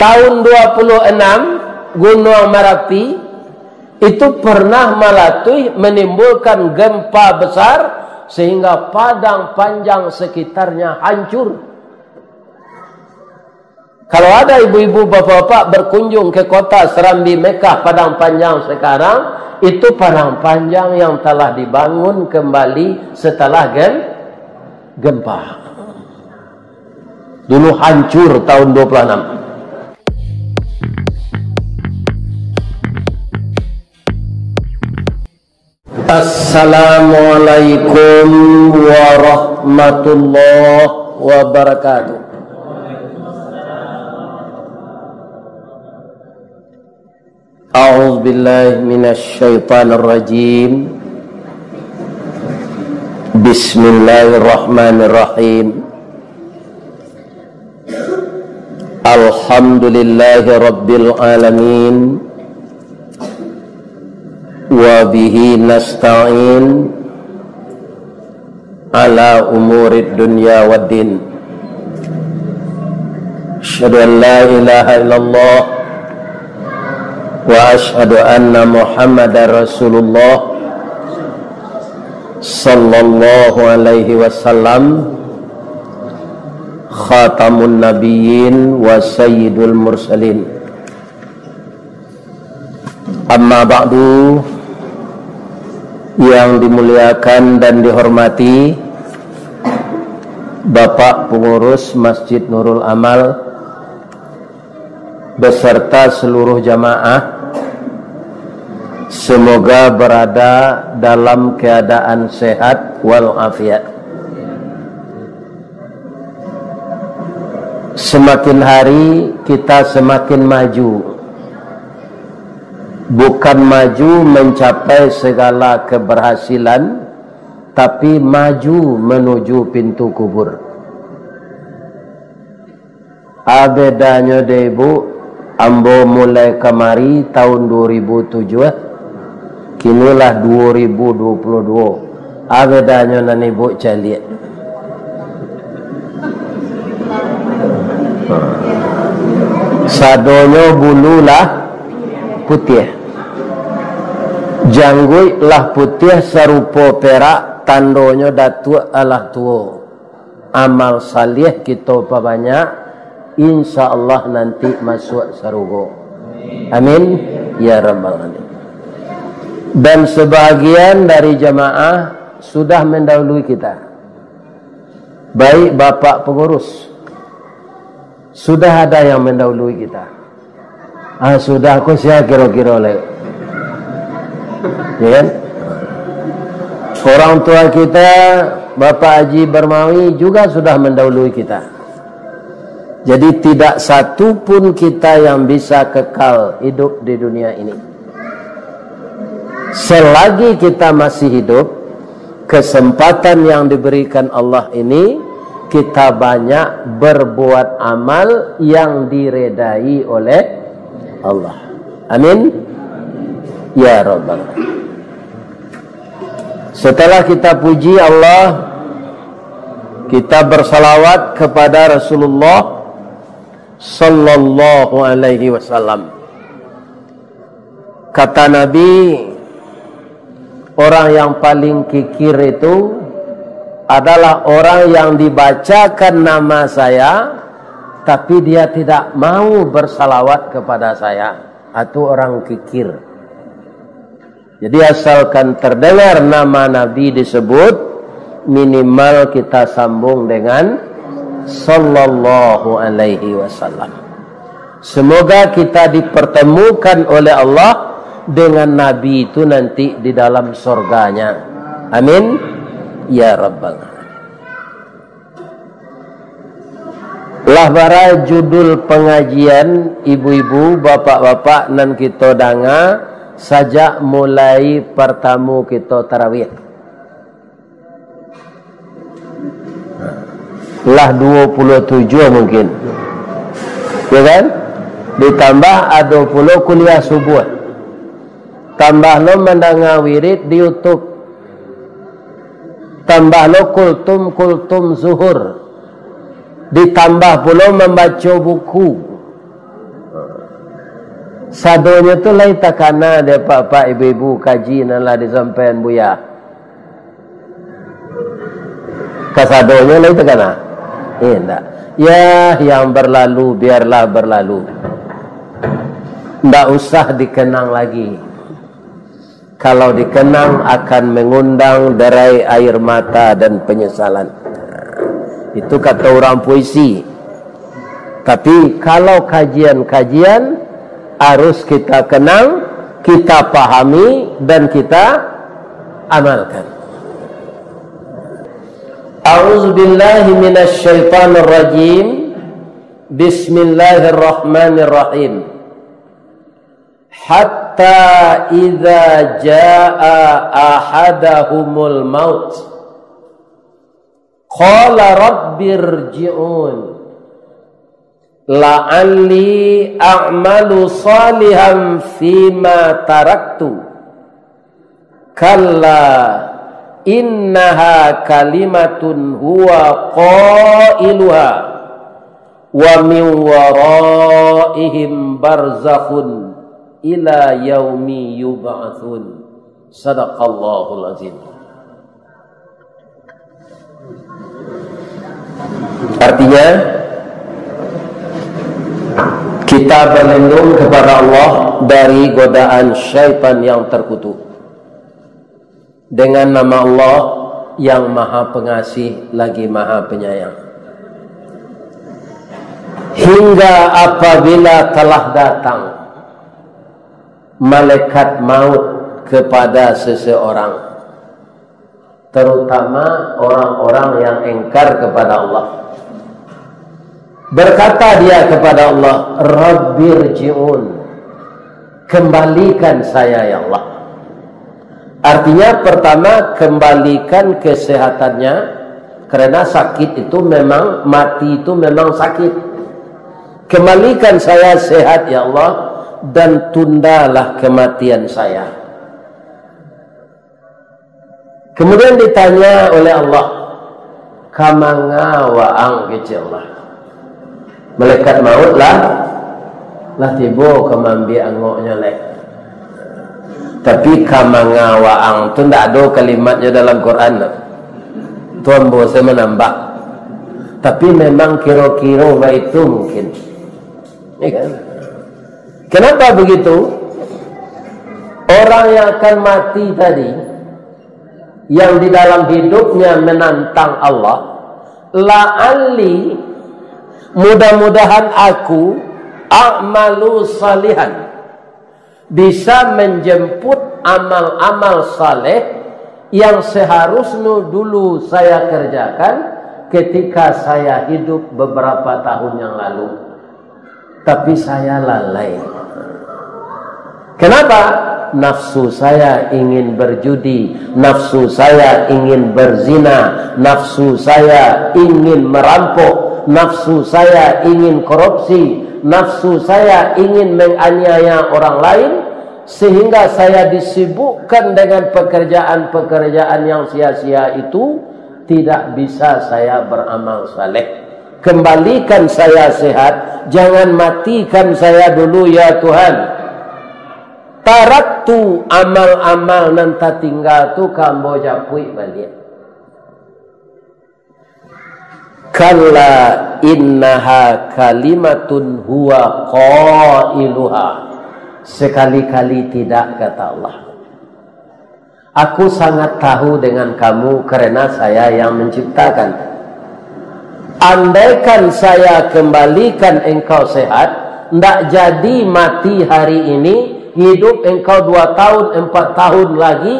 tahun 26 Gunung Merapi itu pernah melatih menimbulkan gempa besar sehingga padang panjang sekitarnya hancur. Kalau ada ibu-ibu bapak-bapak berkunjung ke kota Serambi Mekah Padang Panjang sekarang, itu padang panjang yang telah dibangun kembali setelah gempa. Dulu hancur tahun 26. Assalamualaikum warahmatullahi wabarakatuh. A'udzu billahi minasy syaithanir rajim. Bismillahirrahmanirrahim. Alhamdulillahi rabbil alamin. Wa bihi nasta'in ala umurid dunya waddin. Asyhadu an la ilaha illallah wa asyhadu anna Muhammadar Rasulullah sallallahu alaihi wasallam, khatamun nabiyyin wa sayyidul mursalin. Amma ba'du. Yang dimuliakan dan dihormati Bapak Pengurus Masjid Nurul Amal beserta seluruh jamaah, semoga berada dalam keadaan sehat walafiat. Semakin hari kita semakin maju. Bukan maju mencapai segala keberhasilan, tapi maju menuju pintu kubur. Bedanya deh ibu, ambo mulai kemari tahun 2007, kinilah 2022. Bedanya nani ibu caliat. Sadonyo bululah putih. Janggut lah putih serupa perak, tandonyo datu alah tuo. Amal salih kita banyak, insya Allah nanti masuk surga. Amin ya rabbal alamin. Dan sebagian dari jamaah sudah mendahului kita. Baik Bapak Pengurus, sudah ada yang mendahului kita. Sudah aku siap kira-kira oleh. Ya kan? Orang tua kita Bapak Haji Barmawi juga sudah mendahului kita. Jadi tidak satu pun kita yang bisa kekal hidup di dunia ini. Selagi kita masih hidup, kesempatan yang diberikan Allah ini, kita banyak berbuat amal yang diredai oleh Allah. Amin ya rabbal. Setelah kita puji Allah, kita bersalawat kepada Rasulullah sallallahu alaihi wasallam. Kata Nabi, orang yang paling kikir itu adalah orang yang dibacakan nama saya tapi dia tidak mau bersalawat kepada saya. Itu orang kikir. Jadi asalkan terdengar nama Nabi disebut, minimal kita sambung dengan sallallahu alaihi wasallam. Semoga kita dipertemukan oleh Allah dengan Nabi itu nanti di dalam surganya. Amin ya rabbal alamin. Lahbara judul pengajian ibu-ibu, bapak-bapak nan kita danga sajak mulai pertamu kita tarawih. Lah 27 mungkin. Ya kan? Ditambah ada pula kuliah subuh. Tambah lo mendengar wirid di YouTube. Tambah lo kultum zuhur. Ditambah pula membaca buku. Sadonya tu lain takana dia pak ibu-ibu kaji nalah disampaikan buya. Kasadonya lain takana. Enggak. Ya yang berlalu biarlah berlalu. Enggak usah dikenang lagi. Kalau dikenang akan mengundang derai air mata dan penyesalan. Itu kata orang puisi. Tapi kalau kajian-kajian harus kita kenang, kita pahami dan kita amalkan. A'udzubillahi minasyaitonir rajim. Bismillahirrahmanirrahim. Hatta idza jaa ahadahumul maut qala rabbirji'un la'alli a'malu salihan fima taraktu kalla innaha kalimatun huwa qailuha wa min waraihim barzakhun ila yaumi yub'atsun. Sadaqallahul azim. Artinya kita berlindung kepada Allah dari godaan syaitan yang terkutuk dengan nama Allah yang maha pengasih lagi maha penyayang. Hingga apabila telah datang malaikat maut kepada seseorang, terutama orang-orang yang engkar kepada Allah, berkata dia kepada Allah, Rabbirji'un, kembalikan saya ya Allah. Artinya pertama, kembalikan kesehatannya, karena sakit itu memang, mati itu memang sakit. Kembalikan saya sehat ya Allah, dan tundalah kematian saya. Kemudian ditanya oleh Allah, kamanga waang kecil Allah. Malaikat maut lah tibo kemambi angoknya lek. Tapi kamanga waang tu tidak ada kalimatnya dalam Quran. Tuan bosan menambah. Tapi memang kira-kira itu mungkin. Ya kan? Kenapa begitu? Orang yang akan mati tadi, yang di dalam hidupnya menantang Allah, la'alli, mudah-mudahan aku a'malu salihan, bisa menjemput amal-amal saleh yang seharusnya dulu saya kerjakan ketika saya hidup beberapa tahun yang lalu, tapi saya lalai. Kenapa? Nafsu saya ingin berjudi, nafsu saya ingin berzina, nafsu saya ingin merampok, nafsu saya ingin korupsi, nafsu saya ingin menganiaya orang lain, sehingga saya disibukkan dengan pekerjaan-pekerjaan yang sia-sia itu, tidak bisa saya beramal saleh. Kembalikan saya sehat, jangan matikan saya dulu ya Tuhan. Taraktu amal-amal nanti tinggal tu kambo japui balik. Kalla innaha kalimatun huwa qailuha. Sekali-kali tidak, kata Allah. Aku sangat tahu dengan kamu karena saya yang menciptakan. Andaikan saya kembalikan engkau sehat, ndak jadi mati hari ini, hidup engkau 2 tahun 4 tahun lagi,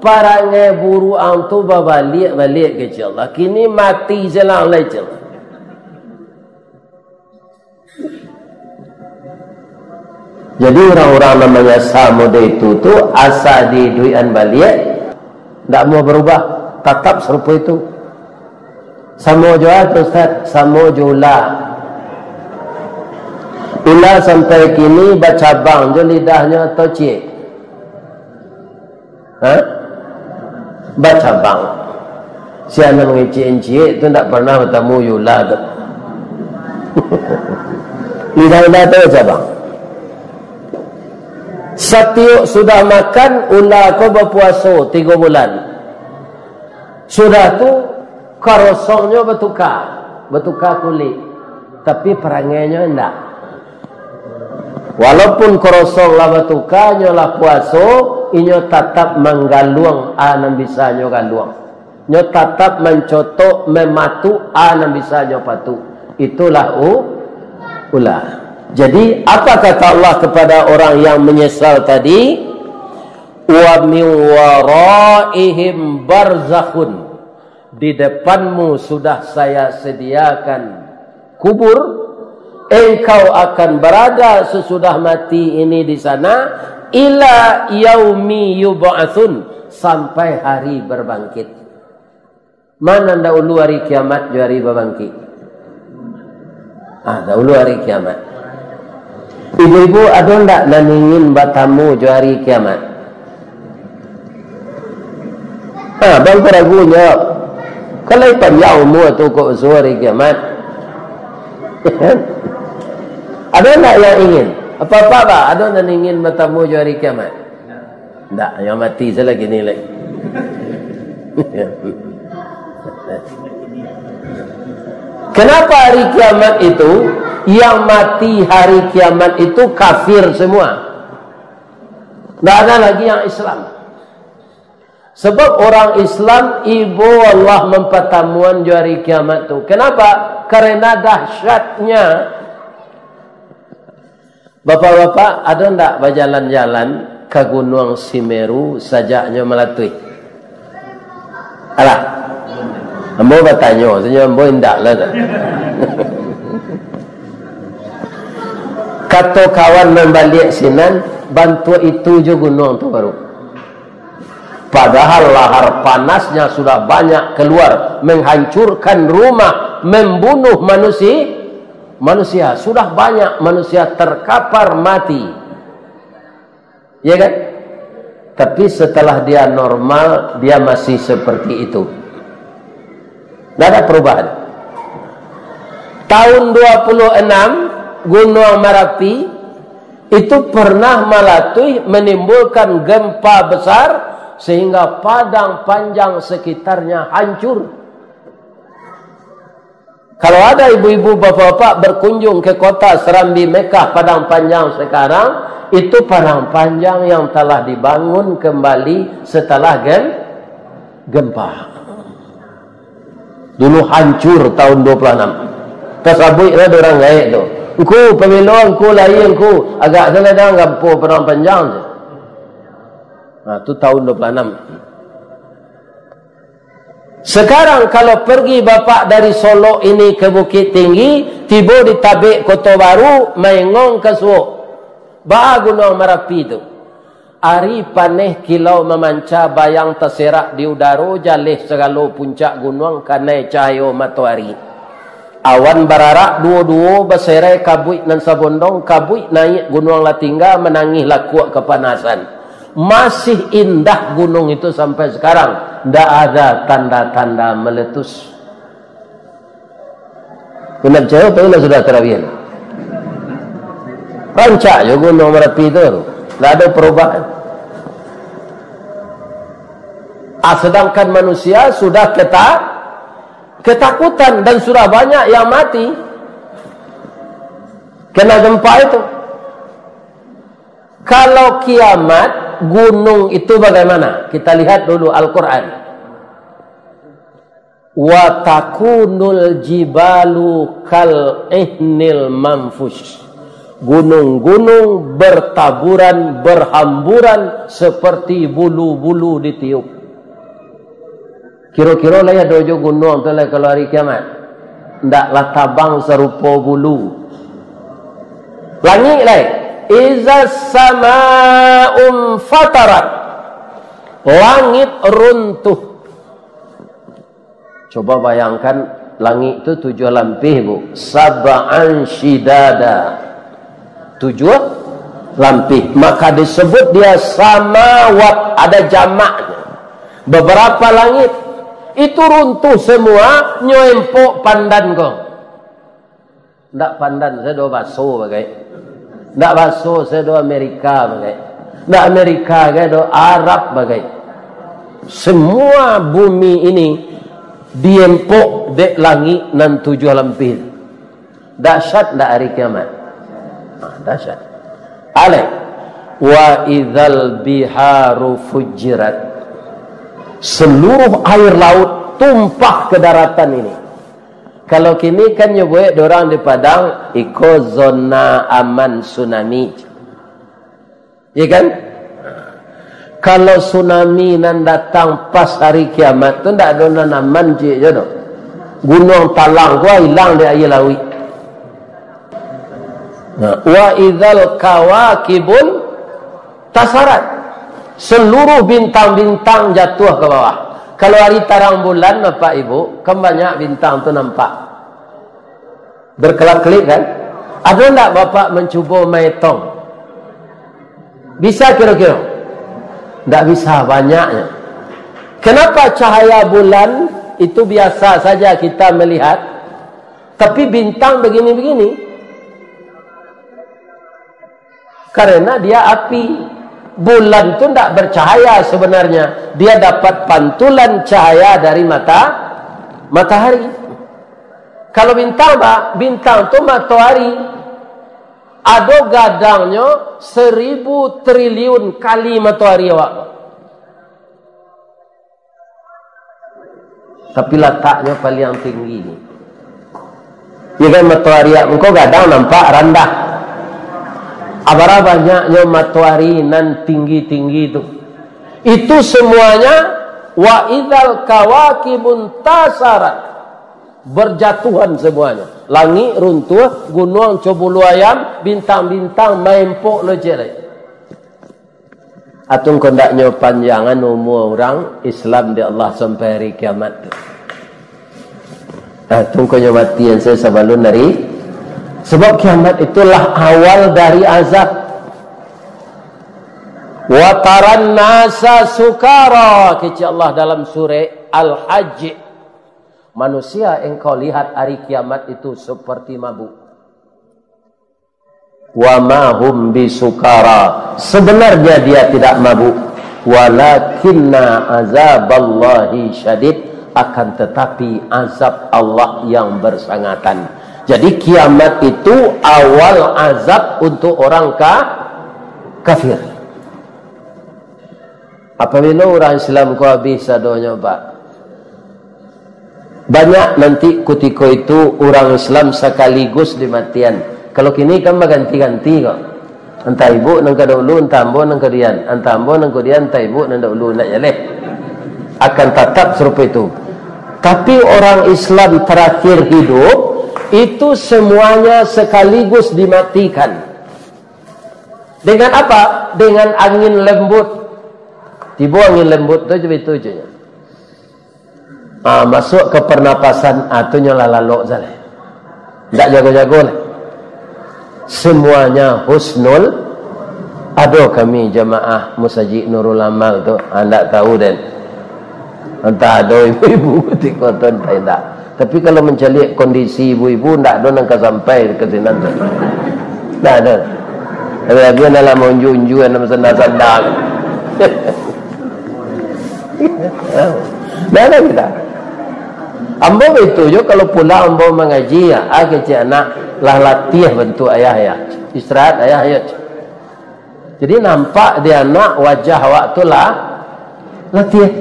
para ngeburu antu balik ke Allah. Kini mati jelang lecel. Jadi orang-orang namanya Samud itu tuh asa di duian balik, ndak mau berubah, tetap serupa itu. Samoja Ustaz, Samojola. Ula sampai kini baca bang je lidahnya atau cik? Baca bang. Siapa mengicik-incik itu tak pernah bertemu Yula tu. Lidah tu baca bang. Setiuk sudah makan, ulah kau berpuasa 3 bulan. Sudah tu karosongnya bertukar kulit. Tapi perangainya enggak. Walaupun korosong lah bertukar, nyolah puasa, inyo tetap menggaluang, anam bisa nyo galuang. Nyo tetap mencotok, mematu, anam bisa nyo patu. Itulah ulah. Jadi apa kata Allah kepada orang yang menyesal tadi? Wa min waraihim barzakhun. Di depanmu sudah saya sediakan kubur. Engkau akan berada sesudah mati ini di sana ila yaumi yub'atsun, sampai hari berbangkit. Mana dahulu hari kiamat jo hari berbangkit? Dahulu hari kiamat. Ibu-ibu ada ndak naningin batamu jo hari kiamat? Bang peragu jawab. Kalau panjang umur tu kok hari kiamat. Ada ndak yang ingin? Apa-apa pak? Ada yang ingin bertemu di hari kiamat? Tak, yang mati saya lagi ni lagi. Kenapa hari kiamat itu, yang mati hari kiamat itu kafir semua? Tak ada lagi yang Islam. Sebab orang Islam, ibu Allah mempertemuan di hari kiamat itu. Kenapa? Karena dahsyatnya. Bapak-bapak, ada ndak berjalan-jalan ke Gunung Semeru sajaknya melatui? Alah, ambo bertanya, sebenarnya ambo ndak lah. Kata kawan membalik sinan, bantu itu je gunung tu baru. Padahal lahar panasnya sudah banyak keluar, menghancurkan rumah, membunuh manusia, sudah banyak manusia terkapar mati, ya kan? Tapi setelah dia normal, dia masih seperti itu, tidak ada perubahan. Tahun 26 Gunung Merapi itu pernah melatui, menimbulkan gempa besar sehingga padang panjang sekitarnya hancur. Kalau ada ibu-ibu bapak-bapak berkunjung ke kota Serambi Mekah Padang Panjang sekarang, itu padang panjang yang telah dibangun kembali setelah gempa. Dulu hancur tahun 26. Tersabutlah orang gaib tu. Engku pemilu, engku lahir, engku agak salah dah gampo padang panjang je. Itu tahun 26. Sekarang kalau pergi bapak dari Solo ini ke Bukit Tinggi, tiba di Tabik Kota Baru, Maengong ke Suok, Ba'a Gunung Merapi itu. Ari paneh kilau memanca, bayang terserak di udara, jalih segala puncak gunung kanai cahaya matahari. Awan bararak dua-dua berserai kabuik nan sabondong, kabuik naik gunung Latingga, menangis lakuak kepanasan. Masih indah gunung itu sampai sekarang. Tidak ada tanda-tanda meletus. Kenapa cahaya tahulah sudah terawih. Rancak je Gunung Merapi itu. Tidak ada perubahan. Sedangkan manusia sudah ketakutan dan sudah banyak yang mati kena gempa itu. Kalau kiamat, gunung itu bagaimana? Kita lihat dulu Al-Quran. Wa takunul jibalu kal ihnil manfush. Gunung-gunung bertaburan, berhamburan seperti bulu-bulu ditiup. Kira-kira lah ya dojo gunung tu lah kalau hari kiamat. Ndaklah tabang serupa bulu. Langit lah. Iza sama'um fatarat. Langit runtuh. Coba bayangkan langit itu 7 lampih bu. Sab'an shidada. 7 lampih. Maka disebut dia samawat. Ada jamaknya. Beberapa langit itu runtuh semua. Nyoempok pandan kau. Tak pandan saya doa baso bagai. Tak basuh saya doa Amerika bagai. Da Amerika ke do Arab bagai. Semua bumi ini diempok dek langit nan 7 lampir. Dahsyat dak hari kiamat. Dahsyat. Alaih wa idzal biharu fujirat. Seluruh air laut tumpah ke daratan ini. Kalau kini kan nyebut dorang di Padang iko zona aman tsunami. Ya kan? Kalau tsunami nan datang pas hari kiamat tu ndak ada nan aman je je doh. Gunung Talang gua hilang di air laut. Wa idzal kawakibun tasarat. Seluruh bintang-bintang jatuh ke bawah. Kalau hari tarang bulan Bapak Ibu, kan banyak bintang tu nampak. Berkelap-kelip kan? Ada enggak Bapak mencuba menghitung? Bisa kira-kira? Tak bisa banyaknya. Kenapa cahaya bulan itu biasa saja kita melihat, tapi bintang begini-begini? Karena dia api. Bulan itu tidak bercahaya sebenarnya. Dia dapat pantulan cahaya dari matahari. Kalau bintang Pak, bintang itu matahari. Ada gadangnya 1000 triliun kali matahari awak. Tapi letaknya paling tinggi. Ya kan matahari engkau gadang nampak rendah. Abara banyaknya matahari nan tinggi-tinggi itu. Itu semuanya wa idzal kawakibun tasarat. Berjatuhan semuanya. Langit runtuh, gunung cobulu ayam, bintang-bintang mempok lejere. Atung kondaknya panjangan umur orang Islam di Allah sampai hari kiamat. Atung kondaknya mati yang saya sebelum dari. Sebab kiamat itulah awal dari azab. Wa taran nasa sukara, kata Allah dalam surah Al-Hajj. Manusia engkau lihat hari kiamat itu seperti mabuk. Wa ma hum bisukara, sebenarnya dia tidak mabuk. Walakinna azaballahi syadid, akan tetapi azab Allah yang bersangatan. Jadi kiamat itu awal azab untuk orang kafir. Apabila orang Islam kau habis adonya Pak, banyak nanti ketika itu orang Islam sekaligus dimatian. Kalau kini kan ganti-ganti kok. Entah ibu nang kedahulu, entah ambo nang kedian, entah ambo nang kedian, entah ibu nang dahulu nak jaleh. Akan tetap serupa itu. Tapi orang Islam terakhir hidup itu semuanya sekaligus dimatikan. Dengan apa? Dengan angin lembut. Tiba angin lembut itu je. Masuk ke pernapasan atunya lalalok salah. Tak jago-jago lah. Semuanya husnul. Aduh kami jemaah Musajid Nurul Amal tu, anda tahu dan entah ada ibu-ibu ketika tu tak. Tapi kalau mencari kondisi ibu-ibu, tak ada yang sampai ke sini. Tak ada. Tapi dia dalam unju-unju dalam sandal-sandal. Tak ada kita. Ambo itu je kalau pulang ambo mengaji ya, kecil anak lah latih bentuk ayah ya. Istirahat ayah ya. Jadi nampak dia anak wajah waktu lah latih.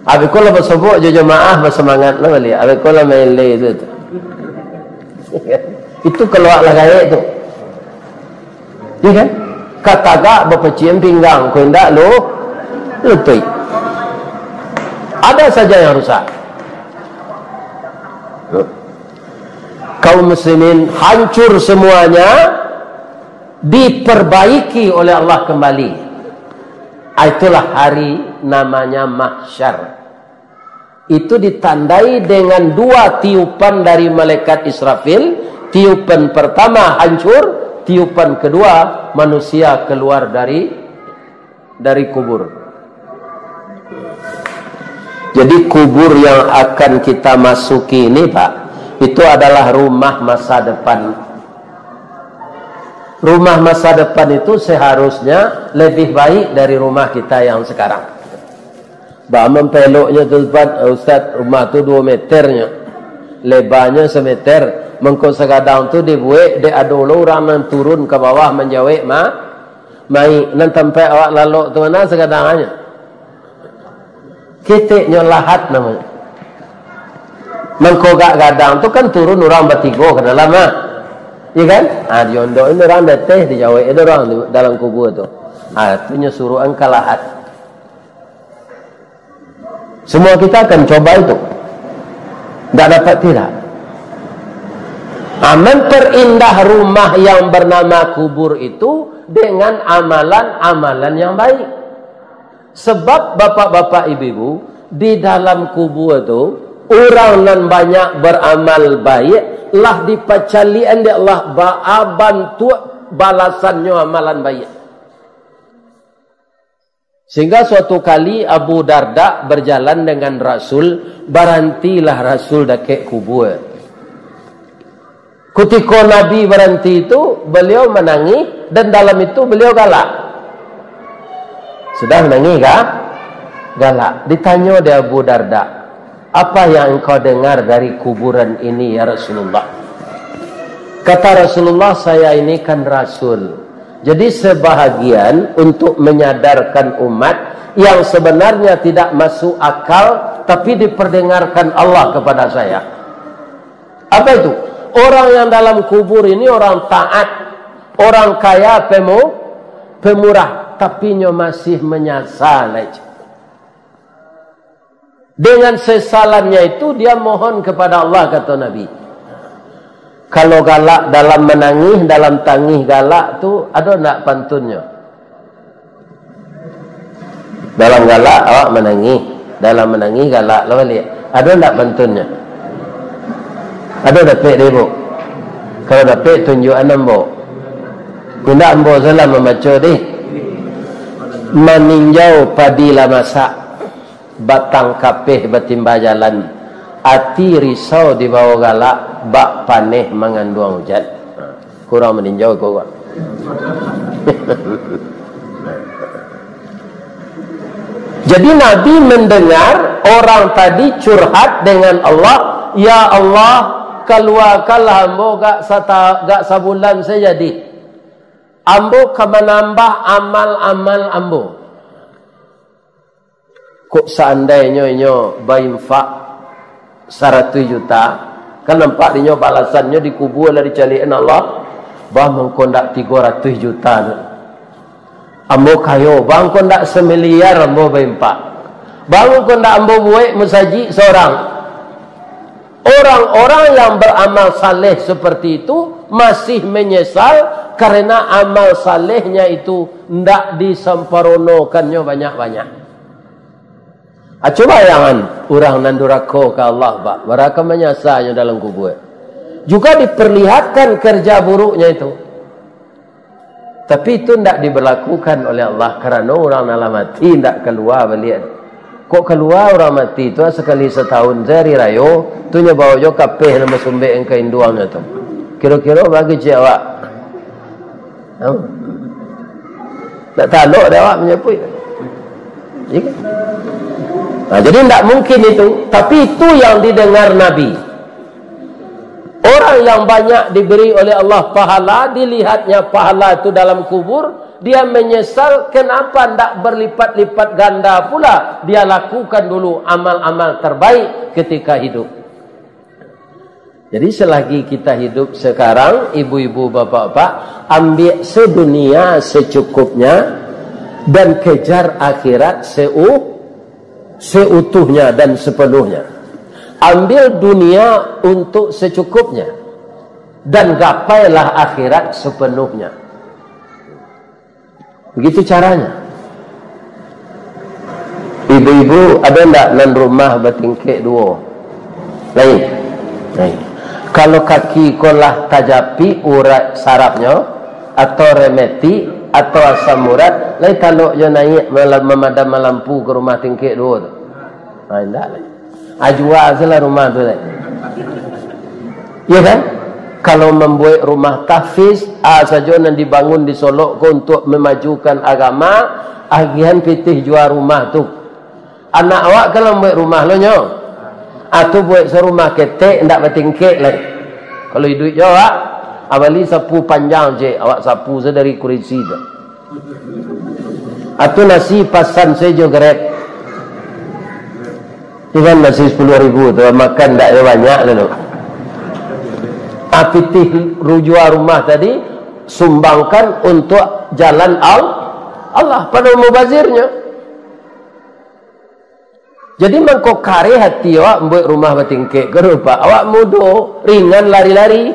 Abi kula bersebut je jemaah bersemangat lah balik. Abi kula mele itu. Itu keluarlah gaya itu. Ya kan? Kataga berpecium pinggang, kau hendak lu lutui. Ada saja yang rusak. Kaum muslimin hancur semuanya, diperbaiki oleh Allah kembali. Itulah hari namanya mahsyar. Itu ditandai dengan 2 tiupan dari malaikat Israfil. Tiupan pertama hancur, tiupan kedua manusia keluar dari kubur. Jadi kubur yang akan kita masuki ini Pak, itu adalah rumah masa depan. Rumah masa depan itu seharusnya lebih baik dari rumah kita yang sekarang. Bah mempeloknya tu Ustaz, rumah tu 2 meternya, lebarnya semeter. Mengko segadang tu dibuat, dia ada orang yang turun ke bawah menjawab mai nan tempat awak lalu tu mana segadangannya. Keteknya lahat namanya. Mengko gak gadang tu kan turun orang bertiga ke dalam iya kan? Diondok ini orang dateh dijawab itu orang dalam kubur tu. Itu nyuruhan kalahat. Semua kita akan coba itu. Tak dapat tidak. Memperindah rumah yang bernama kubur itu dengan amalan-amalan yang baik. Sebab bapak-bapak ibu-ibu, di dalam kubur itu orang yang banyak beramal baik lah dipacalian di Allah bantu balasannya amalan baik. Sehingga suatu kali Abu Darda berjalan dengan Rasul, berhentilah Rasul dekat kubur. Ketika Nabi berhenti itu, beliau menangis dan dalam itu beliau galak. Sudah menangis kah? Galak. Ditanya dia Abu Darda, apa yang engkau dengar dari kuburan ini ya Rasulullah? Kata Rasulullah, saya ini kan Rasul. Jadi sebahagian untuk menyadarkan umat yang sebenarnya tidak masuk akal, tapi diperdengarkan Allah kepada saya. Apa itu? Orang yang dalam kubur ini orang taat, orang kaya, pemurah, tapi masih menyesal. Dengan sesalannya itu dia mohon kepada Allah, kata Nabi. Kalau galak dalam menangis, dalam tangis galak tu ada tak pantunnya? Dalam galak awak menangis, dalam menangis galak lah balik. Ada tak pantunnya? Ada dapat dia bu? Kalau dapat tunjuk anak bu. Tidak ambo salah membaca deh. Meninjau padilah masak, batang kapeh bertimba jalan, ati risau di bawah galak, bak paneh mengandung hujan. Kurang meninjau kau. Jadi Nabi mendengar orang tadi curhat dengan Allah, ya Allah, keluarkanlah ambo gak sabulan saya jadi. Ambo akan menambah amal-amal ambo. Kok seandainya berinfak 100 juta, kan nampak dia balasannya dikubur lah dicalikan Allah. Bang mengkondak 300 juta tu. Ambo kayo, bang kondak 1 miliar ambo berinfak. Bang kondak ambo buat masjid seorang. Orang-orang yang beramal saleh seperti itu masih menyesal karena amal salehnya itu tidak disempurnakannya banyak-banyak. Coba jangan orang nan duraka ke Allah, Pak. Mereka menyesalnya dalam kubur. Juga diperlihatkan kerja buruknya itu. Tapi itu tidak diberlakukan oleh Allah karena orang dalam mati tidak keluar balik. Kok keluar orang mati itu sekali setahun sehari rayo, tu nyabawa jo kapeh nama sumbe yang keinduannya tu. Kira-kira bagi awak. Tak taluk dah awak menyepui. Ya kan? Nah, jadi tidak mungkin itu. Tapi itu yang didengar Nabi. Orang yang banyak diberi oleh Allah pahala, dilihatnya pahala itu dalam kubur, dia menyesal kenapa tidak berlipat-lipat ganda pula. Dia lakukan dulu amal-amal terbaik ketika hidup. Jadi selagi kita hidup sekarang, ibu-ibu, bapak-bapak, ambil sedunia secukupnya dan kejar akhirat seutuhnya dan sepenuhnya. Ambil dunia untuk secukupnya dan gapailah akhirat sepenuhnya. Begitu caranya. Ibu-ibu ada tak nan rumah bertingkik 2? Lain. Kalau kaki kolah tajapi urat sarafnya atau remeti atau asam urat, lain kalau dia naik memadam lampu ke rumah tingkik 2 tu. Tidak lah. Jual salah rumah tu lah. Ya kan? Kalau membuat rumah tahfiz saja yang dibangun di Solok untuk memajukan agama, agihan pitih jual rumah tu. Anak awak kalau membuat rumah lo nyo, atau buat serumah ketek ndak bertingkek lah. Kalau hidup je awak, awali sapu panjang je, awak sapu sedari kursi tu. Atau nasi pasan sejo grab. Ikan nasi 10.000 tu makan ndak banyak lalu. Pitih rujua rumah tadi sumbangkan untuk jalan Allah pada mubazirnya. Jadi mangko kare hati awak membuat rumah bertingkek kerupa awak mudo ringan lari-lari.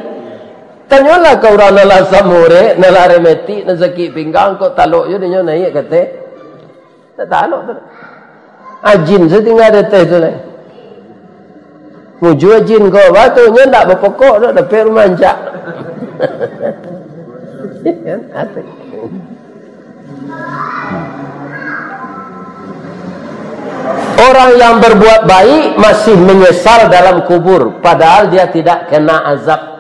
Tanyalah kau orang nala samure nala remeti na sakit pinggang kau taluk je dia naik kata tak taluk tu ajin setinggal detai tu lah. Muju jin kau batunya tak berpokok dah dapat rumah anjak. Orang yang berbuat baik masih menyesal dalam kubur padahal dia tidak kena azab.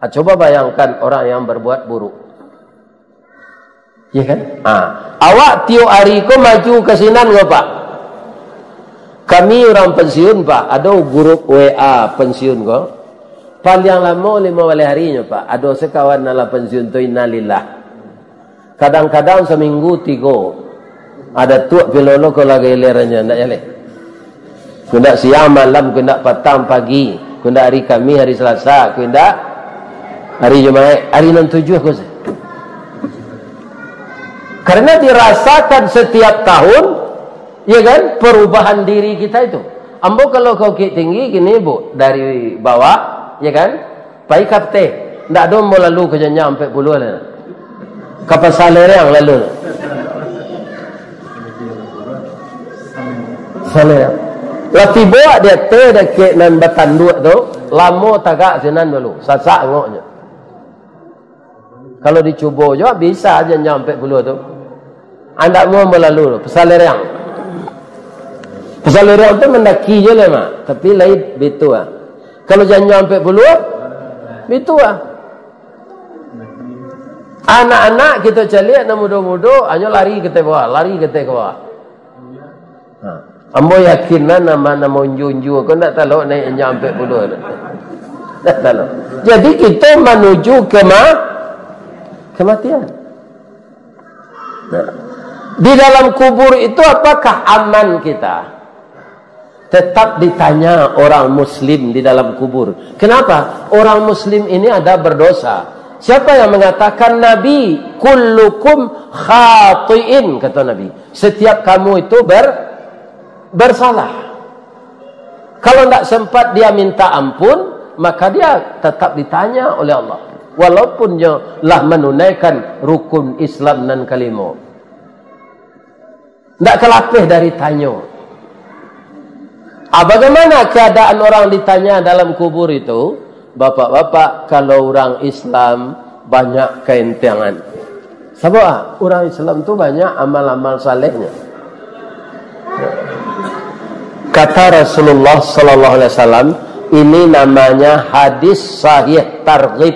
Coba bayangkan orang yang berbuat buruk. Ya kan? Awak tiap hari kau maju ke sinan kau Pak. Kami orang pensiun Pak, ada grup WA pensiun kok. Paling lama 5 harinya Pak. Ada sekawan nala pensiun tu innalillah. Kadang-kadang seminggu 3. Ada tuak pilolo ko lagi leranya ndak jale. Kena siang malam, kena petang pagi, kena hari kami hari Selasa, kena hari Jumaat, hari 7 ko. Karena dirasakan setiap tahun. Ya kan, perubahan diri kita itu. Ambo kalau kau tinggi gini bu, dari bawah, ya kan, baik kapte, ndak ada mau lalu ke jenjang sampai puluh lah. Kapal salerang lalu. Salerang. Lati bawa dia dekat nan batanduk tu, lamo tagak sinan dulu, sasak ngoknya. Kalau dicuba juga bisa aja nyampe puluh tu. Anda mau lalu, salerang. Pasal orang tu mendaki je lah mak. Tapi lain betul lah. Kalau jangan sampai puluh, betul lah. Anak-anak kita caliak nak muda-muda, hanya lari kita bawah, lari kita ke bawah. Ambo yakin lah nama unju-unju. Kau nak tahu naik sampai puluh. Tak tahu. Jadi kita menuju kematian. Di dalam kubur itu apakah aman kita? Tetap ditanya orang muslim di dalam kubur. Kenapa? Orang muslim ini ada berdosa. Siapa yang mengatakan Nabi? Kullukum khati'in, kata Nabi. Setiap kamu itu bersalah. Kalau tidak sempat dia minta ampun, maka dia tetap ditanya oleh Allah. Walaupun dia lah menunaikan rukun Islam dan kalimo. Tidak kelapih dari tanya. Bagaimana keadaan orang ditanya dalam kubur itu? Bapak-bapak, kalau orang Islam banyak keentangan. Sebab orang Islam tu banyak amal-amal salehnya. Kata Rasulullah sallallahu alaihi wasallam, ini namanya hadis sahih targhib.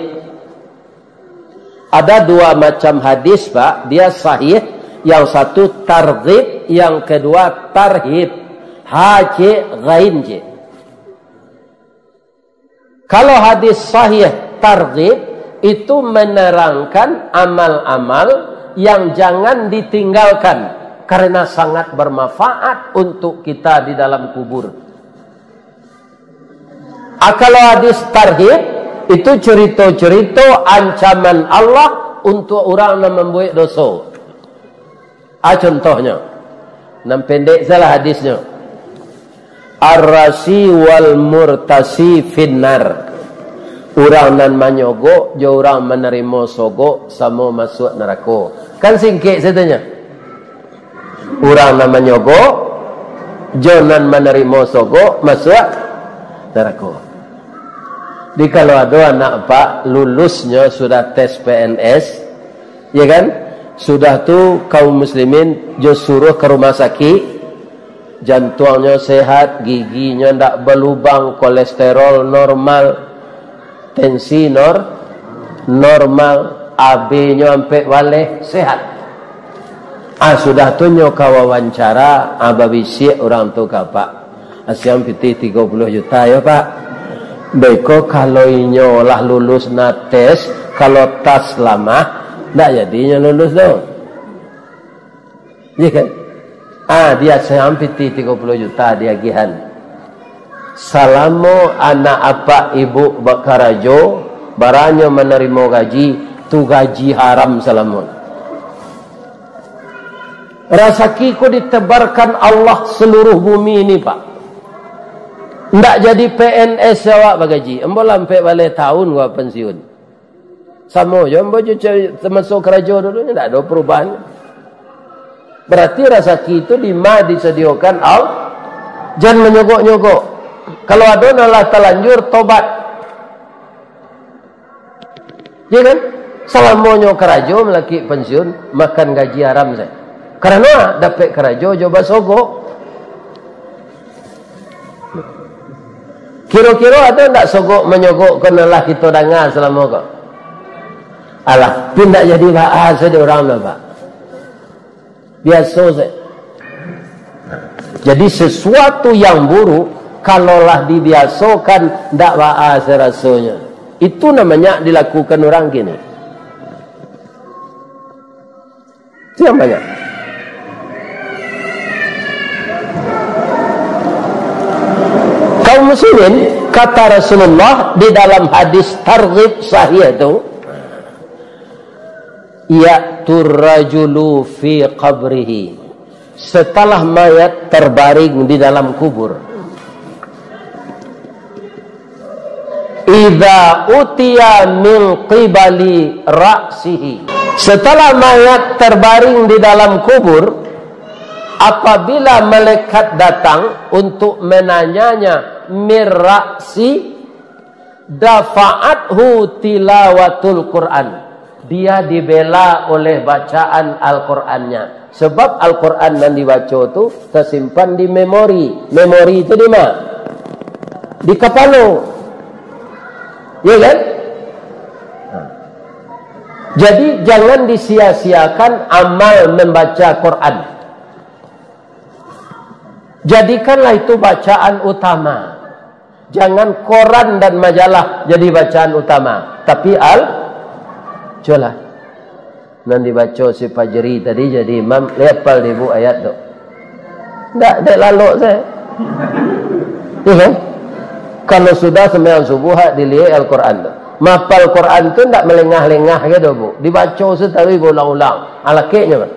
Ada 2 macam hadis, Pak. Dia sahih, yang satu targhib, yang kedua tarhib. Haji ghain je. Kalau hadis sahih targhib itu menerangkan amal-amal yang jangan ditinggalkan karena sangat bermanfaat untuk kita di dalam kubur. Kalau hadis targhib itu cerita-cerita ancaman Allah untuk orang yang membuat dosa. Contohnya, nam pendek salah hadisnya. Ar-rasi wal murtasi finnar. Orang nan manyogo, jo orang menerima sogo sama masuk neraka. Kan singkit katanya. Orang nan manyogo, jo nan menerima sogo masuk neraka. Di kalau ada anak pak lulusnya sudah tes PNS, ya kan? Sudah tu kaum muslimin jo suruh ke rumah sakit. Jantungnya sehat, giginya tidak berlubang, kolesterol normal, tensi normal, AB-nya sampai wale sehat. Sudah tunjuk ke wawancara, babisi orang tu kapak. Asyam piti 30 juta ya Pak. Beko kalau inyo lah lulus na tes, kalau tas lama, ndak jadinya lulus dong. Iya kan? Dia asyam piti 30 juta dia gihan. Salamo anak apa ibu bakarajo, baranya menerima gaji, tu gaji haram salamun. Rasakiku ditebarkan Allah seluruh bumi ini Pak. Ndak jadi PNS awak bagaji. Embo lampai balik tahun gua pensiun. Sama je embo termasuk kerja dulu ni ndak ada perubahan. Berarti rezeki itu disediakan Allah. Jangan menyogok-nyogok. Kalau ada nalah terlanjur tobat. Ya kan? Selamonyo kerja melaki pensiun makan gaji haram saya. Karena dapat kerja coba sogok. Kira-kira ada tak sogok menyogok kenalah kita dengar selama kau? Alah, pindah jadi bahasa dia orang lah Pak. Biasa saya. Jadi sesuatu yang buruk, kalaulah dibiasakan, tak bahasa rasanya. Itu namanya dilakukan orang gini. Itu yang banyak. Kaum muslimin, kata Rasulullah di dalam hadis targhib sahih itu, ya'tur rajulu fi qabrihi, setelah mayat terbaring di dalam kubur, idza utiya min qibali ra'sihi, setelah mayat terbaring di dalam kubur, apabila malaikat datang untuk menanyanya mirraksi, dafa'athu tilawatul Quran, dia dibela oleh bacaan Al-Qurannya. Sebab Al-Quran yang dibaca itu tersimpan di memori. Memori itu di mana? Di kepala. Ya kan? Jadi jangan disia-siakan amal membaca Quran. Jadikanlah itu bacaan utama. Jangan koran dan majalah jadi bacaan utama. Tapi Colah. Nanti baca si Fajri tadi jadi imam. Lepal ibu ayat tu. Tak lalu saya. Ya kan? Kalau sudah sembahyang subuh dilihat Al-Quran tu. Mapal Quran tu tak melengah-lengah gitu bu. Dibaca setari ulang-ulang. Lakiknya kan?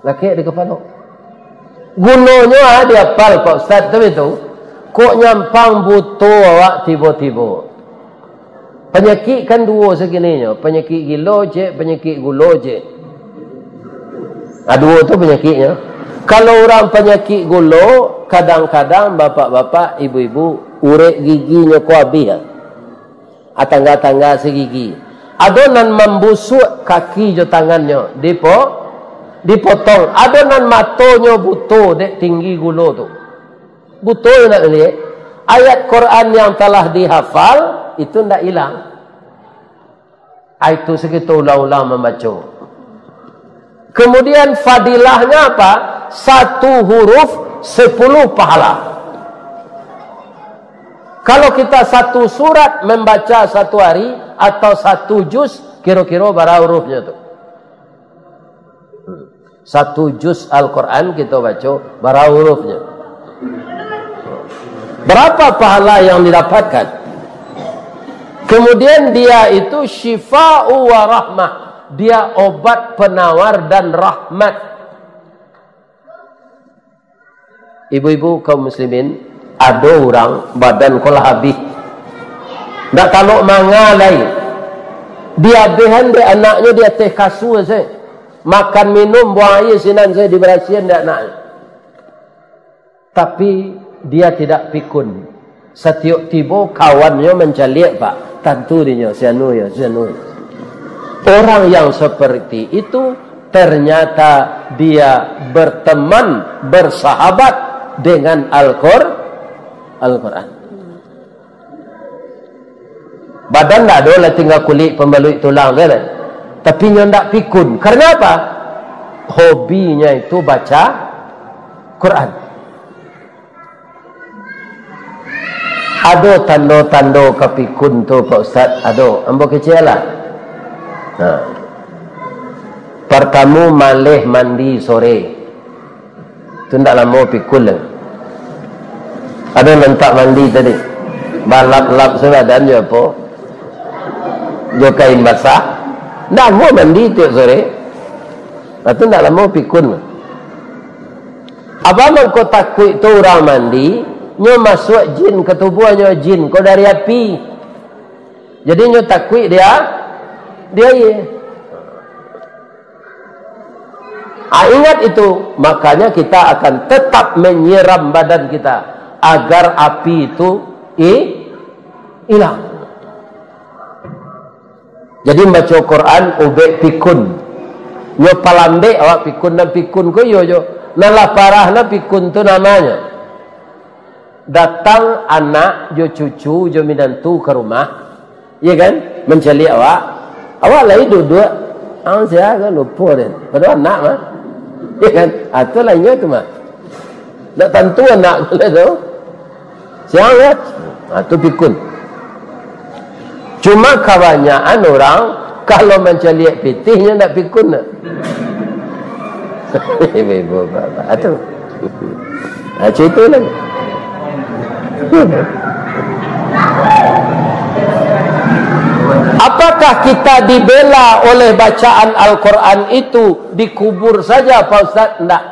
Lakik di kepala. Gunanya dia hafal Pak Ustaz tapi tu. Kok nyampang butuh awak tiba-tiba. Penyakit kan dua segininya. Penyakit gila je, penyakit gula je. Dua tu penyakitnya. Kalau orang penyakit gula, kadang-kadang bapak-bapak, ibu-ibu, urek giginya ku habis. Tangga-tangga segigi. Adonan membusuk kaki je tangannya. Dipotong. Adonan matonya butuh dek tinggi gula tu. Butuh nak lihat. Ayat Quran yang telah dihafal itu tidak hilang. Itu segitu ulang-ulang membaca. Kemudian fadilahnya apa? 1 huruf 10 pahala. Kalau kita 1 surat membaca 1 hari atau 1 juz, kira-kira berapa hurufnya tu? 1 juz Al-Quran kita baca, berapa hurufnya? Berapa pahala yang didapatkan? Kemudian dia itu syifa'u wa rahmah. Dia obat penawar dan rahmat. Ibu-ibu kaum muslimin, ada orang badan kolah habis. Tak taluk manga lain. Dia behan dia anaknya dia teh kasur saya. Makan minum buang air sinan saya diberasihan dia anaknya. Tapi dia tidak pikun. Setiap tiba kawannya mencaliak Pak. Tentu dia sianu ya, sianu. Orang yang seperti itu ternyata dia berteman, bersahabat dengan Al-Quran. Badan tak ada lah, tinggal kulit pembalut tulang kan. Tapi nyo ndak pikun. Karena apa? Hobinya itu baca Quran. Ada tanda-tanda kepikun tu Pak Ustaz. Ada. Ambo kecil lah. Nah. Pertama malih mandi sore. Itu ndak lama pikun lah. Ada lentak mandi tadi. Balap-lap sebadan je apa? Jo kain basah. Ndak mau mandi tiap sore. Itu ndak lama pikun. Abang kau takut tu orang mandi, nyo masuk jin ke tubuhnya jin, kau dari api. Jadi nyo takut dia ye. Ingat itu, makanya kita akan tetap menyiram badan kita agar api itu hilang. Jadi baca Quran ubek pikun. Nyo palambe awak pikun dan pikun ko yo. Nalah parah na pikun tu namanya. Datang anak jo cucu jo minantu ke rumah. Ya kan? Mencari awak. Awak lagi duduk. Saya kan lupa dan. Padahal anak mah. Ya kan? Atau lainnya tu mah. Tak tentu anak boleh tu. Siang lihat. Itu pikun. Cuma kebanyakan orang kalau mencari pitihnya nak pikun nak. Ibu bapa. Itu. Cerita lagi. Apakah kita dibela oleh bacaan Al-Quran itu dikubur saja Pak Ustaz? Tidak.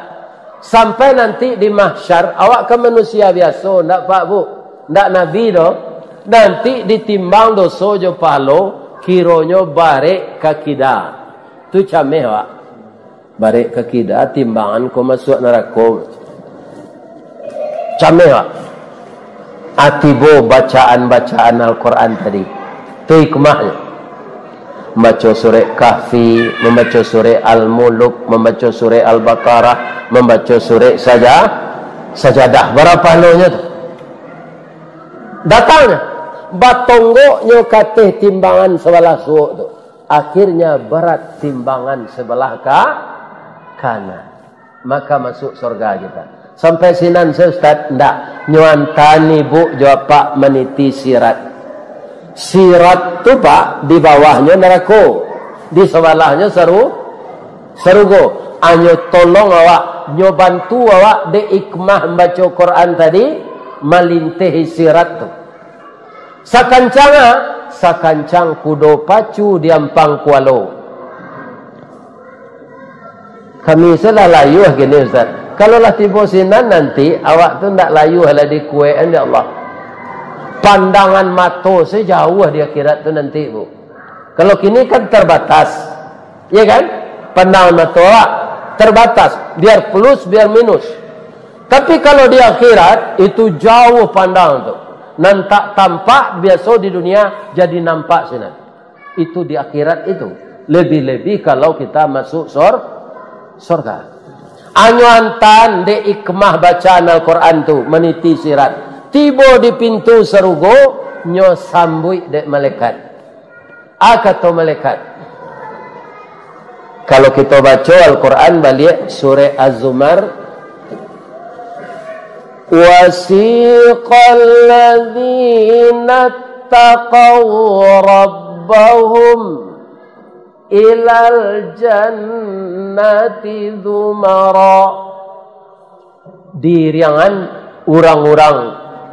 Sampai nanti di mahsyar, awak kan manusia biasa, tidak Pak Bu? Tidak Nabi doh. Nanti ditimbang dosa jo palo, kironyo barek kakida. Tu cameh Pak. Barek kakida, timbangan ko masuk neraka. Cameh Pak. Atibo bacaan-bacaan Al-Quran tadi. Itu hikmahnya. Membaca surah Kahfi, membaca surah Al-Muluk, membaca surah Al-Baqarah, membaca surah Sajadah. Berapa halonya tu? Datangnya. Batonggoknya katih timbangan sebelah suuk tu. Akhirnya berat timbangan sebelah kanan. Maka masuk surga kita. Sampai sinan saya Ustaz, ndak nyuantani bu jawab Pak meniti sirat. Sirat tu Pak di bawahnya neraka, di sebelahnya serugo. Anyo tolong awak, nyo bantu awak de ikmah baca Quran tadi melintahi sirat tu. Sakancang kudo pacu diampang kualo. Kami salah layuh gini Ustaz. Kalau lah tiba sinan nanti awak tu ndak layuh lah di kuean ya Allah. Pandangan mata sejauh di akhirat tu nanti bu. Kalau kini kan terbatas, ya kan? Pandangan mata awak terbatas, biar plus biar minus. Tapi kalau di akhirat itu jauh pandang tu. Nan tak tampak biasa di dunia jadi nampak sinan. Itu di akhirat itu. Lebih-lebih kalau kita masuk surga. Anyuantan de ikmah bacaan Al-Quran tu meniti sirat. Tiba di pintu serugo nyo sambui dek malaikat. Kata malaikat. Kalau kita baca Al-Quran balik surah Az-Zumar. Wasiqal ladzina taqaw rabbahum ilal jannati dzumara. Diriangan orang-orang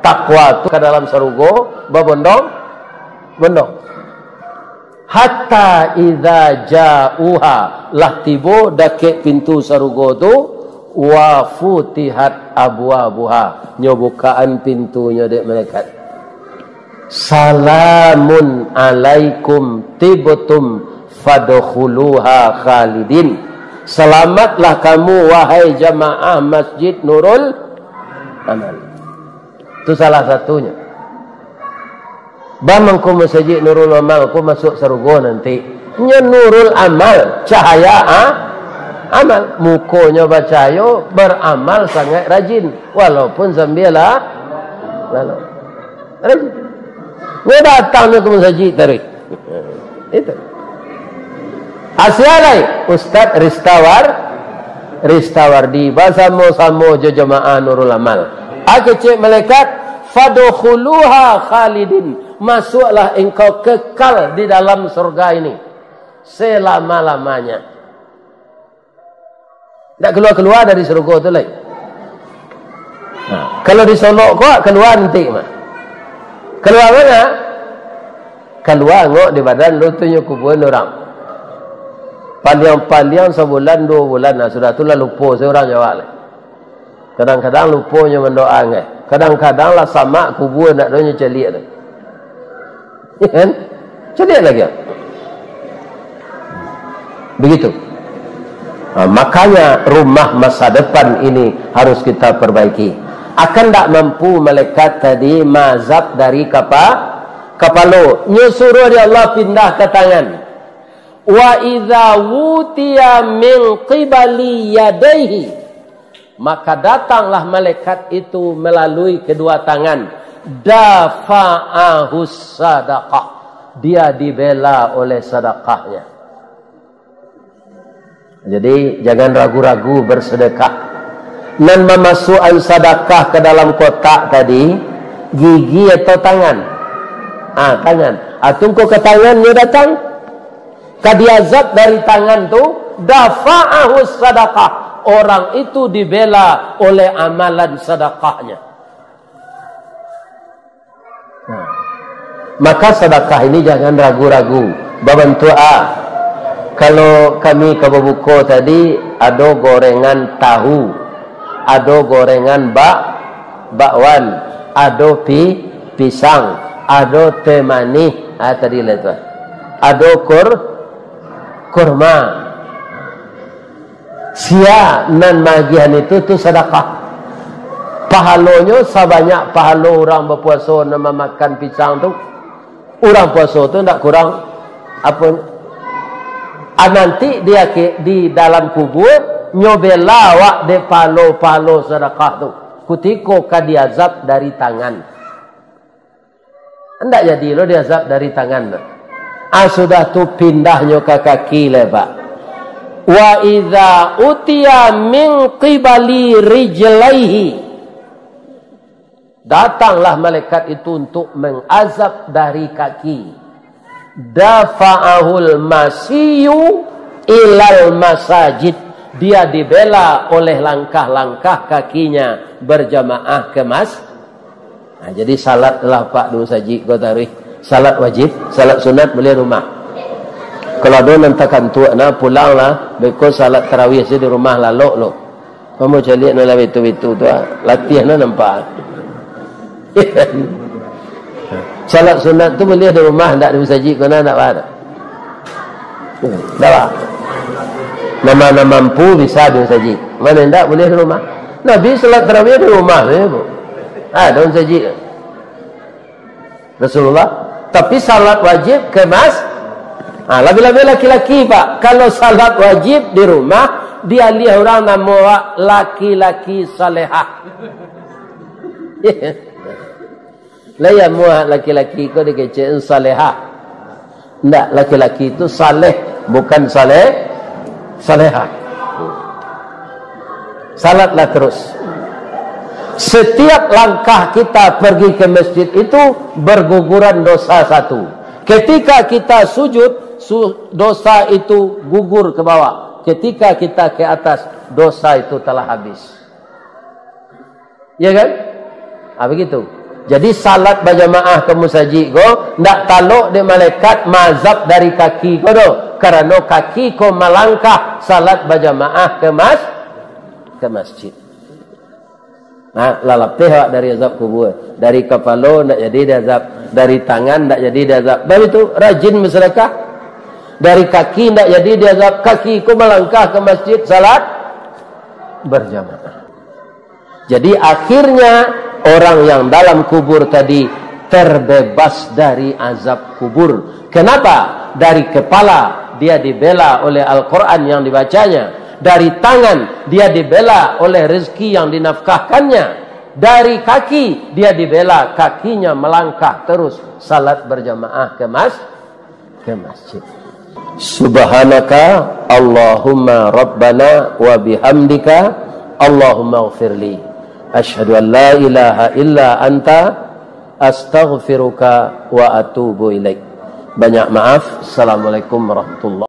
takwa tu ke dalam surga babondong hatta idza ja'uha lah tibo dake pintu surga tu wa futihat abwabuha nyobukaan pintunya dek malaikat. Salamun alaikum tibtum fadkhuluha khalidin. Selamatlah kamu wahai jamaah Masjid Nurul Amal. Itu salah satunya. Bamangku Masjid Nurul Amal ku masuk surga nanti. Nya Nurul Amal, cahaya amal. Mukonya bercahaya, beramal sangat rajin walaupun sambil rajin. Nggak datangnya ke masjid tadi. Itu. Asyalai Ustaz Ristawardi basamo-samo jamaah Nurul Amal. Cek malaikat fadkhuluha khalidin. Masuklah engkau kekal di dalam surga ini selama-lamanya. Tak keluar-keluar dari surga tu lagi. Kalau disolok kau keluar nanti mah. Keluar mana? Keluar ngok di badan lu tu nyukubuan orang. Panjang-panjang sebulan 2 bulan nah sudah tu lah lupa seorang jawab lah. Kadang-kadang lupanya mendoa ngai. Kadang-kadang lah sama kubur nak doanya celik tu. Kan? Celik lagi. Begitu. Makanya rumah masa depan ini harus kita perbaiki. Akan tak mampu malaikat tadi mazab dari kepala. Nyuruh dia Allah pindah ke tangan. Wa idza wutiya min qibali yadayhi, maka datanglah malaikat itu melalui kedua tangan. Dafa'ahu sadaqah, dia dibela oleh sedekahnya. Jadi jangan ragu-ragu bersedekah. Dan memasukkan sedekah ke dalam kotak tadi, gigi atau tangan? Tangan. Tunggu ke tangan dia datang. Kadiazab dari tangan tu dafa'ahu sadaqah, orang itu dibela oleh amalan sedekahnya. Maka sedekah ini jangan ragu-ragu. Bantu kalau kami ke buku tadi ada gorengan tahu, ada gorengan bakwan, ada pisang, ada teh manis, tadi lihat ada kurma. Sia nan magian itu sedekah. Pahalanya sebanyak pahala orang berpuasa nama makan pisang tu. Orang puasa tu tak kurang apa? Nanti dia di dalam kubur nyobela wak de palo sedekah tu. Kutiko kadiazab dari tangan. Hendak jadi lo diazab dari tangan tu. Sudah tu pindahnya ke kaki lebar. Wa idza utiya min qibali rijlaihi, datanglah malaikat itu untuk mengazab dari kaki. Dafa'ahul masiyu ilal masajid, dia dibela oleh langkah-langkah kakinya berjamaah ke jadi salatlah Pak Dulu Saji kau tarik. Salat wajib, salat sunat boleh rumah. Kalau ada nantakan tua na pulanglah, beko salat tarawih di rumah lalu lo. Kamu cari nak itu tu latihan na nampak. Salat sunat tu boleh di rumah, tak ada saji kau nak ada. Dah. Nama mampu bisa di saji. Mana tak boleh di rumah. Nabi salat tarawih di rumah tu. Daun saji. Rasulullah. Tapi salat wajib kemas. Lebih-lebih laki-laki Pak. Kalau salat wajib di rumah, dia lihat orang nama laki-laki salehah. Layan muat laki-laki kau dikecek salehah. Tak, laki-laki itu saleh, bukan salehah. Salatlah terus. Setiap langkah kita pergi ke masjid itu berguguran dosa satu. Ketika kita sujud, dosa itu gugur ke bawah. Ketika kita ke atas, dosa itu telah habis. Ya kan? Begitu. Jadi salat berjamaah ke masjid go, ndak taluk de malaikat mazab dari kaki go do. Karena kaki ko melangkah salat berjamaah ke masjid. Lalap teh dari azab kubur, dari kepala ndak jadi dia azab, dari tangan ndak jadi dia azab. Begitu rajin bersedekah. Dari kaki ndak jadi dia azab, kaki ku melangkah ke masjid salat berjamaah. Jadi akhirnya orang yang dalam kubur tadi terbebas dari azab kubur. Kenapa? Dari kepala dia dibela oleh Al-Quran yang dibacanya. Dari tangan dia dibela oleh rezeki yang dinafkahkannya. Dari kaki dia dibela, kakinya melangkah terus salat berjamaah ke masjid. Subhanaka Allahumma Rabbana wa bihamdika Allahumma ighfirli. Asyhadu an la ilaha illa anta astaghfiruka wa atubu ilaik. Banyak maaf. Assalamualaikum warahmatullahi wabarakatuh.